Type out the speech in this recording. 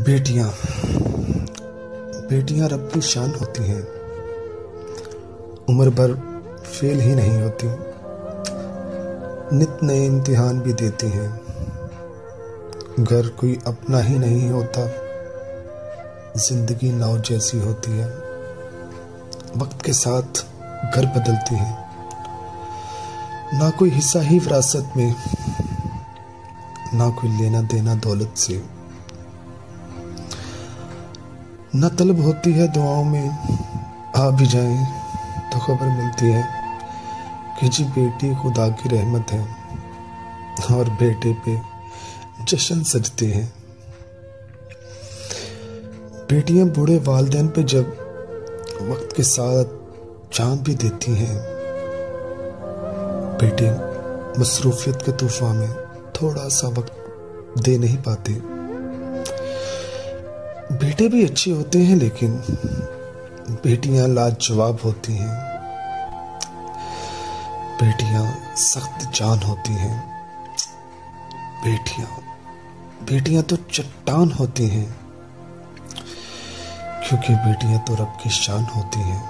बेटियां बेटियां रब की शान होती हैं, उम्र भर फेल ही नहीं होती, नित नए इम्तिहान भी देती हैं। घर कोई अपना ही नहीं होता, जिंदगी नाव जैसी होती है। वक्त के साथ घर बदलती है, ना कोई हिस्सा ही विरासत में, ना कोई लेना देना दौलत से। न तलब होती है दुआओं में, आ भी जाए तो खबर मिलती है कि जी बेटी खुदा की रहमत है, और बेटे पे जश्न सजते हैं। बेटियां बूढ़े वालिदैन पे जब वक्त के साथ जान भी देती हैं, बेटे मसरूफियत के तूफान में थोड़ा सा वक्त दे नहीं पाते। बेटे भी अच्छे होते हैं, लेकिन बेटियां लाजवाब होती हैं। बेटियां सख्त जान होती हैं। बेटियां तो चट्टान होती हैं, क्योंकि बेटियां तो रब की शान होती हैं।